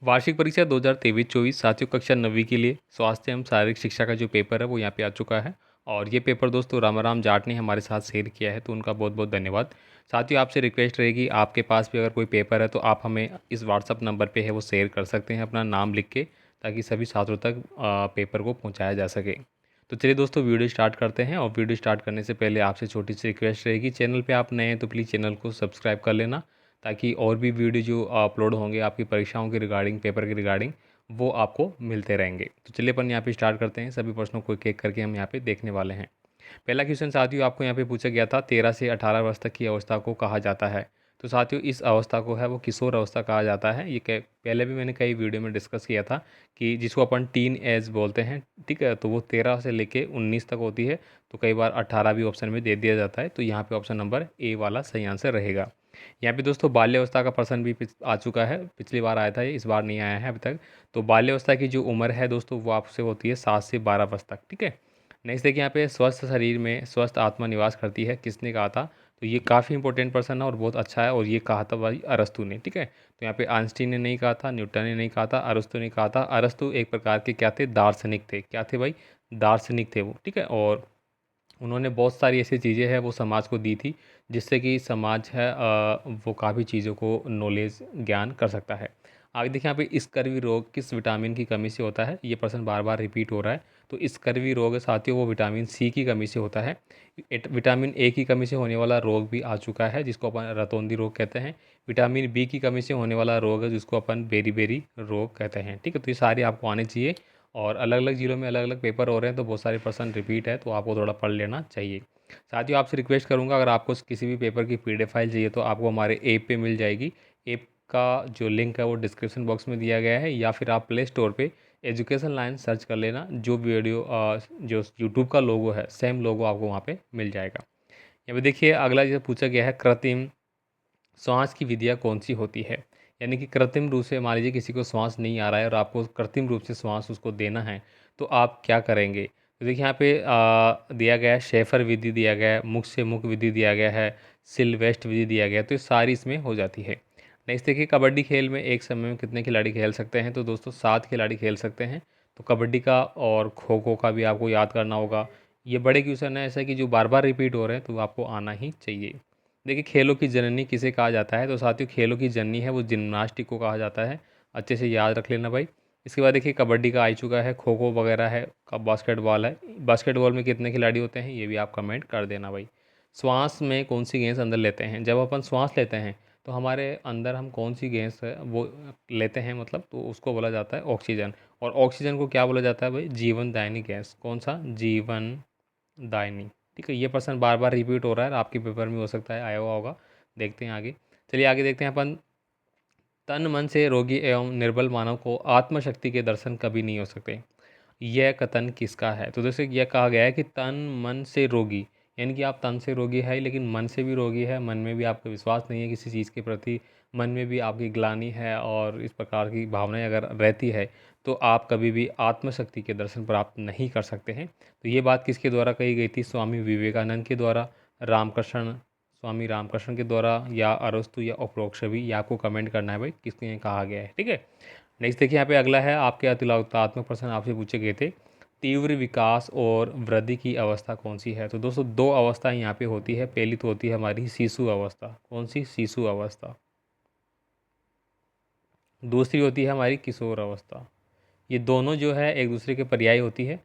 वार्षिक परीक्षा 2023-24 साथियों कक्षा 9वीं के लिए स्वास्थ्य एवं शारीरिक शिक्षा का जो पेपर है वो यहाँ पे आ चुका है। और ये पेपर दोस्तों रामाराम जाट ने हमारे साथ शेयर किया है, तो उनका बहुत बहुत धन्यवाद। साथियों आपसे रिक्वेस्ट रहेगी, आपके पास भी अगर कोई पेपर है तो आप हमें इस व्हाट्सअप नंबर पे है वो शेयर कर सकते हैं अपना नाम लिख के, ताकि सभी छात्रों तक पेपर को पहुँचाया जा सके। तो चलिए दोस्तों वीडियो स्टार्ट करते हैं। और वीडियो स्टार्ट करने से पहले आपसे छोटी सी रिक्वेस्ट रहेगी, चैनल पे आप नए हैं तो प्लीज़ चैनल को सब्सक्राइब कर लेना, ताकि और भी वीडियो जो अपलोड होंगे आपकी परीक्षाओं के रिगार्डिंग, पेपर के रिगार्डिंग, वो आपको मिलते रहेंगे। तो चलिए अपन यहाँ पे स्टार्ट करते हैं। सभी प्रश्नों को एक एक करके हम यहाँ पे देखने वाले हैं। पहला क्वेश्चन साथियों आपको यहाँ पे पूछा गया था, 13 से 18 वर्ष तक की अवस्था को कहा जाता है। तो साथियों इस अवस्था को है वो किशोर अवस्था कहा जाता है। ये पहले भी मैंने कई वीडियो में डिस्कस किया था कि जिसको अपन टीन एज बोलते हैं, ठीक है, तो वो 13 से लेके 19 तक होती है। तो कई बार 18 भी ऑप्शन में दे दिया जाता है, तो यहाँ पे ऑप्शन नंबर ए वाला सही आंसर रहेगा। यहाँ पे दोस्तों बाल्यावस्था का प्रश्न भी आ चुका है, पिछली बार आया था ये, इस बार नहीं आया है अभी तक। तो बाल्यावस्था की जो उम्र है दोस्तों वो आपसे होती है 7 से 12 वर्ष तक, ठीक है। नेक्स्ट देखिए यहाँ पे स्वस्थ शरीर में स्वस्थ आत्मा निवास करती है, किसने कहा था। तो ये काफ़ी इंपॉर्टेंट पर्सन है और बहुत अच्छा है, और ये कहा था भाई अरस्तु ने, ठीक है। तो यहाँ पे आइंस्टीन ने नहीं कहा था, न्यूटन ने नहीं कहा था, अरस्तु ने कहा था। अरस्तु एक प्रकार के क्या थे, दार्शनिक थे। क्या थे भाई, दार्शनिक थे वो, ठीक है। और उन्होंने बहुत सारी ऐसी चीज़ें हैं वो समाज को दी थी, जिससे कि समाज है वो काफ़ी चीज़ों को नॉलेज ज्ञान कर सकता है। आगे देखिए यहाँ पे स्कर्वी रोग किस विटामिन की कमी से होता है। ये प्रश्न बार बार रिपीट हो रहा है। तो स्कर्वी रोग साथियों वो विटामिन सी की कमी से होता है। विटामिन ए की कमी से होने वाला रोग भी आ चुका है, जिसको अपन रतौंधी रोग कहते हैं। विटामिन बी की कमी से होने वाला रोग है जिसको अपन बेरी बेरी रोग कहते हैं, ठीक है। तो ये सारे आपको आने चाहिए। और अलग अलग जिलों में अलग अलग पेपर हो रहे हैं, तो बहुत सारे पर्सन रिपीट है, तो आपको थोड़ा पढ़ लेना चाहिए। साथियों आपसे रिक्वेस्ट करूंगा, अगर आपको किसी भी पेपर की पीडीएफ फाइल चाहिए तो आपको हमारे ऐप पे मिल जाएगी। ऐप का जो लिंक है वो डिस्क्रिप्शन बॉक्स में दिया गया है, या फिर आप प्ले स्टोर पे एजुकेशन लाइन सर्च कर लेना। जो वीडियो जो यूट्यूब का लोगो है सेम लोगो आपको वहाँ पे मिल जाएगा। यहाँ पे देखिए अगला जो पूछा गया है, कृत्रिम श्वास की विधियाँ कौन सी होती है। यानी कि कृत्रिम रूप से मान लीजिए किसी को श्वास नहीं आ रहा है और आपको कृत्रिम रूप से श्वास उसको देना है, तो आप क्या करेंगे। तो देखिए यहाँ पे दिया गया है, शेफर विधि दिया गया है, मुख से मुख विधि दिया गया है, सिलवेस्ट विधि दिया गया है, तो ये सारी इसमें हो जाती है। नेक्स्ट देखिए कबड्डी खेल में एक समय में कितने खिलाड़ी खेल सकते हैं। तो दोस्तों 7 खिलाड़ी खेल सकते हैं। तो कबड्डी का और खो खो का भी आपको याद करना होगा। ये बड़े क्वेश्चन है ऐसा कि जो बार बार रिपीट हो रहे हैं, तो आपको आना ही चाहिए। देखिए खेलों की जननी किसे कहा जाता है। तो साथियों खेलों की जननी है वो जिम्नास्टिक को कहा जाता है। अच्छे से याद रख लेना भाई। इसके बाद देखिए कबड्डी का आ चुका है, खो खो वगैरह है, बास्केटबॉल है। बास्केटबॉल में कितने खिलाड़ी होते हैं ये भी आप कमेंट कर देना भाई। श्वास में कौन सी गैस अंदर लेते हैं। जब अपन श्वास लेते हैं तो हमारे अंदर हम कौन सी गैस है वो लेते हैं, मतलब तो उसको बोला जाता है ऑक्सीजन। और ऑक्सीजन को क्या बोला जाता है भाई, जीवनदायिनी गैस। कौन सा, जीवन दायनी, ठीक है। ये प्रश्न बार बार रिपीट हो रहा है, आपके पेपर में हो सकता है आया हुआ होगा। देखते हैं आगे। चलिए आगे देखते हैं अपन। तन मन से रोगी एवं निर्बल मानव को आत्मशक्ति के दर्शन कभी नहीं हो सकते। यह कथन किसका है। तो जैसे यह कहा गया है कि तन मन से रोगी, यानी कि आप तन से रोगी है लेकिन मन से भी रोगी है। मन में भी आपका विश्वास नहीं है किसी चीज़ के प्रति, मन में भी आपकी ग्लानि है और इस प्रकार की भावनाएं अगर रहती है, तो आप कभी भी आत्मशक्ति के दर्शन प्राप्त नहीं कर सकते हैं। तो ये बात किसके द्वारा कही गई थी, स्वामी विवेकानंद के द्वारा, रामकृष्ण, स्वामी रामकृष्ण के द्वारा, या अरस्तु, या उपरोक्त भी। ये आपको कमेंट करना है भाई किसने कहा गया है, ठीक है। नेक्स्ट देखिए यहाँ पे अगला है, आपके अतिलोकात्मक प्रश्न आपसे पूछे गए थे। तीव्र विकास और वृद्धि की अवस्था कौन सी है। तो दोस्तों दो अवस्थाएं यहाँ पे होती है। पहली तो होती है हमारी शिशु अवस्था। कौन सी, शिशु अवस्था। दूसरी होती है हमारी किशोर अवस्था। ये दोनों जो है एक दूसरे के पर्याय होती है।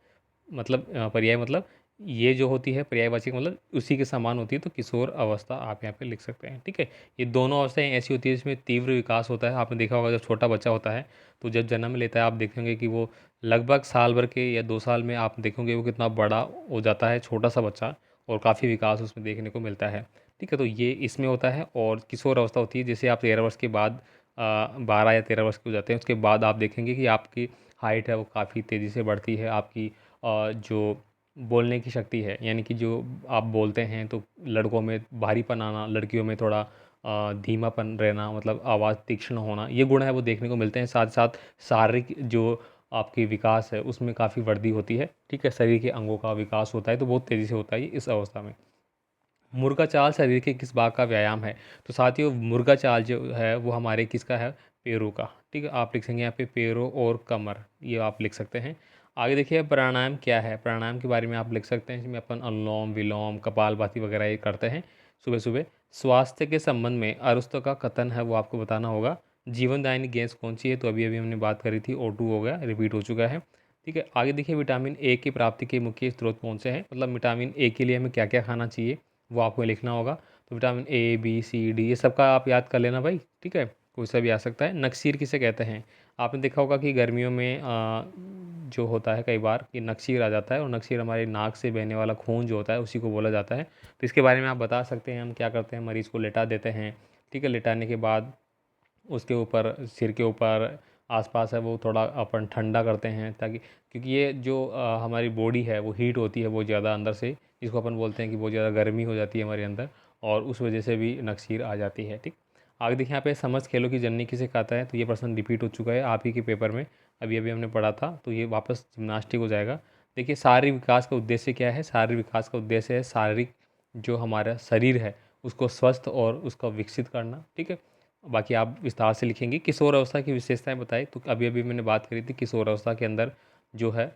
मतलब पर्याय मतलब ये जो होती है पर्यायवाची मतलब उसी के समान होती है। तो किशोर अवस्था आप यहाँ पे लिख सकते हैं, ठीक है। ये दोनों अवस्थाएं ऐसी होती है जिसमें तीव्र विकास होता है। आपने देखा होगा जब छोटा बच्चा होता है तो जब जन्म लेता है आप देखेंगे कि वो लगभग साल भर के या 2 साल में आप देखेंगे वो कितना बड़ा हो जाता है, छोटा सा बच्चा, और काफ़ी विकास उसमें देखने को मिलता है, ठीक है। तो ये इसमें होता है। और किशोर अवस्था होती है जैसे आप 13 वर्ष के बाद 12 या 13 वर्ष के हो जाते हैं, उसके बाद आप देखेंगे कि आपकी हाइट है वो काफ़ी तेज़ी से बढ़ती है। आपकी जो बोलने की शक्ति है, यानी कि जो आप बोलते हैं तो लड़कों में भारीपन आना, लड़कियों में थोड़ा धीमापन रहना, मतलब आवाज़ तीक्ष्ण होना, ये गुण है वो देखने को मिलते हैं। साथ साथ शारीरिक जो आपकी विकास है उसमें काफ़ी वृद्धि होती है, ठीक है। शरीर के अंगों का विकास होता है तो बहुत तेज़ी से होता है इस अवस्था में। मुर्गा चाल शरीर के किस भाग का व्यायाम है। तो साथियों मुर्गा चाल जो है वो हमारे किसका है, पैरों का, ठीक है। आप लिख सकेंगे यहाँ पे पैरों और कमर, ये आप लिख सकते हैं। आगे देखिए प्राणायाम क्या है, प्राणायाम के बारे में आप लिख सकते हैं, जिसमें अपन अनुलोम विलोम कपालभाति वगैरह ये करते हैं सुबह सुबह। स्वास्थ्य के संबंध में अरुस्तु का कथन है वो आपको बताना होगा। जीवनदायिनी गैस कौन सी है, तो अभी अभी हमने बात करी थी, O2 हो गया, रिपीट हो चुका है, ठीक है। आगे देखिए विटामिन ए की प्राप्ति के मुख्य स्रोत कौन से हैं, मतलब विटामिन ए के लिए हमें क्या क्या खाना चाहिए वो आपको लिखना होगा। तो vitamin A B C D ये सब का आप याद कर लेना भाई, ठीक है, कोई सा भी आ सकता है। नक्सीर किसे कहते हैं, आपने देखा होगा कि गर्मियों में जो होता है कई बार कि नक्सीर आ जाता है, और नक्सीर हमारे नाक से बहने वाला खून जो होता है उसी को बोला जाता है। तो इसके बारे में आप बता सकते हैं, हम क्या करते हैं, मरीज़ को लेटा देते हैं, ठीक है। लेटाने के बाद उसके ऊपर सिर के ऊपर आसपास है वो थोड़ा अपन ठंडा करते हैं, ताकि क्योंकि ये जो हमारी बॉडी है वो हीट होती है बहुत ज़्यादा अंदर से, जिसको अपन बोलते हैं कि बहुत ज़्यादा गर्मी हो जाती है हमारे अंदर, और उस वजह से भी नक्सीर आ जाती है, ठीक। आगे देखिए यहाँ पे समझ खेलों की जननी किसे कहता है, तो ये प्रश्न रिपीट हो चुका है आप ही के पेपर में, अभी अभी हमने पढ़ा था, तो ये वापस जिम्नास्टिक हो जाएगा। देखिए शारीरिक विकास का उद्देश्य क्या है, शारीरिक विकास का उद्देश्य है शारीरिक जो हमारा शरीर है उसको स्वस्थ और उसका विकसित करना, ठीक है। बाकी आप विस्तार से लिखेंगे। किशोर अवस्था की विशेषताएं बताई, तो अभी अभी मैंने बात करी थी, किशोर अवस्था के अंदर जो है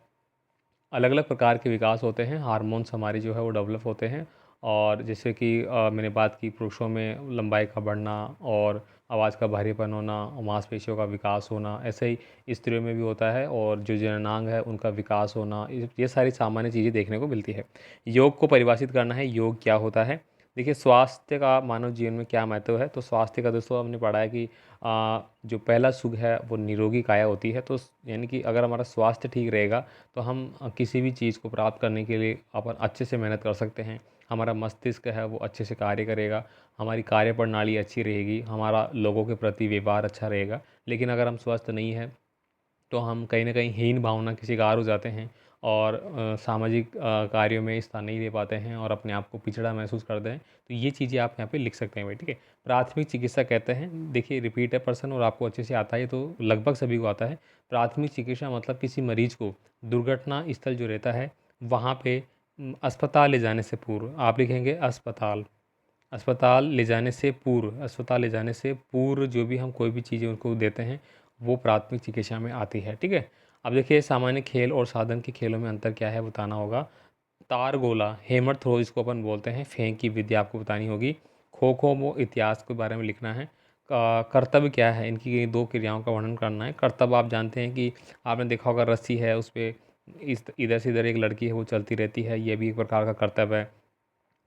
अलग अलग प्रकार के विकास होते हैं, हार्मोन्स हमारे जो है वो डेवलप होते हैं, और जैसे कि मैंने बात की पुरुषों में लंबाई का बढ़ना और आवाज़ का भारीपन होना, मांसपेशियों का विकास होना, ऐसे ही स्त्रियों में भी होता है, और जो जननांग है उनका विकास होना, ये सारी सामान्य चीज़ें देखने को मिलती है। योग को परिभाषित करना है, योग क्या होता है। देखिए स्वास्थ्य का मानव जीवन में क्या महत्व है, तो स्वास्थ्य का दोस्तों हमने पढ़ा है कि जो पहला सुख है वो निरोगी काया होती है, तो यानी कि अगर हमारा स्वास्थ्य ठीक रहेगा तो हम किसी भी चीज़ को प्राप्त करने के लिए अपन अच्छे से मेहनत कर सकते हैं। हमारा मस्तिष्क है वो अच्छे से कार्य करेगा, हमारी कार्य प्रणाली अच्छी रहेगी, हमारा लोगों के प्रति व्यवहार अच्छा रहेगा। लेकिन अगर हम स्वस्थ नहीं हैं तो हम कहीं न कहीं हीन भावना के शिकार हो जाते हैं, और सामाजिक कार्यों में स्थान नहीं दे पाते हैं, और अपने आप को पिछड़ा महसूस करते हैं। तो ये चीज़ें आप यहाँ पे लिख सकते हैं भाई, ठीक है। प्राथमिक चिकित्सा कहते हैं, देखिए रिपीट है प्रश्न और आपको अच्छे से आता है, तो लगभग सभी को आता है। प्राथमिक चिकित्सा मतलब किसी मरीज़ को दुर्घटना स्थल जो रहता है वहाँ पे अस्पताल ले जाने से पूर्व आप लिखेंगे अस्पताल। अस्पताल ले जाने से पूर्व, अस्पताल ले जाने से पूर्व जो भी हम कोई भी चीज़ें उनको देते हैं वो प्राथमिक चिकित्सा में आती है, ठीक है। अब देखिए सामान्य खेल और साधन के खेलों में अंतर क्या है बताना होगा। तार गोला हैमर थ्रो इसको अपन बोलते हैं, फेंक की विद्या आपको बतानी होगी। खो खो वो इतिहास के बारे में लिखना है। कर्तव्य क्या है, इनकी ये दो क्रियाओं का वर्णन करना है। कर्तव्य आप जानते हैं कि आपने देखा होगा रस्सी है उस पर इस इधर से इधर एक लड़की है वो चलती रहती है, ये भी एक प्रकार का कर्तव्य है।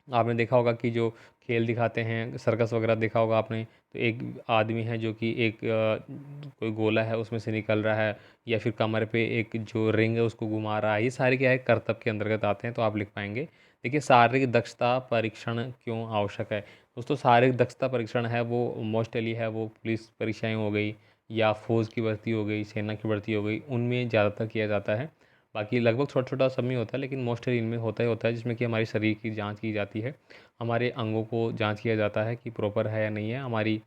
आपने देखा होगा कि जो खेल दिखाते हैं सर्कस वगैरह देखा होगा आपने, तो एक आदमी है जो कि एक कोई गोला है उसमें से निकल रहा है, या फिर कमर पे एक जो रिंग है उसको घुमा रहा है, ये सारे क्या है कर्तव्य के अंतर्गत आते हैं, तो आप लिख पाएंगे। देखिए शारीरिक दक्षता परीक्षण क्यों आवश्यक है, दोस्तों शारीरिक दक्षता परीक्षण है वो मोस्टली है वो पुलिस परीक्षाएं हो गई, या फौज की भर्ती हो गई, सेना की भर्ती हो गई, उनमें ज़्यादातर किया जाता है। बाकी लगभग छोटा छोटा सब में होता है, लेकिन मोस्टली इनमें होता है जिसमें कि हमारे शरीर की जांच की जाती है, हमारे अंगों को जांच किया जाता है कि प्रॉपर है या नहीं है, हमारी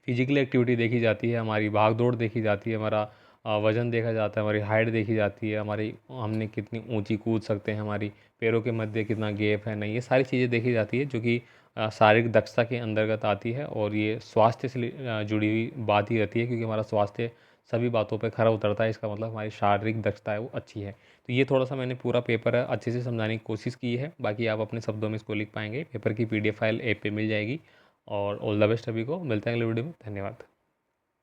फिजिकल एक्टिविटी देखी जाती है, हमारी भाग दौड़ देखी जाती है, हमारा वज़न देखा जाता है, हमारी हाइट देखी जाती है, हमारी हमने कितनी ऊंची कूद सकते हैं, हमारी पैरों के मध्य कितना गैप है नहीं, ये सारी चीज़ें देखी जाती है, जो कि शारीरिक दक्षता के अंतर्गत आती है, और ये स्वास्थ्य से जुड़ी हुई बात ही रहती है, क्योंकि हमारा स्वास्थ्य सभी बातों पे खरा उतरता है, इसका मतलब हमारी शारीरिक दक्षता है वो अच्छी है। तो ये थोड़ा सा मैंने पूरा पेपर है अच्छे से समझाने की कोशिश की है, बाकी आप अपने शब्दों में इसको लिख पाएंगे। पेपर की PDF फाइल ऐप पे मिल जाएगी। और ऑल द बेस्ट, अभी को मिलते हैं अगले वीडियो में, धन्यवाद।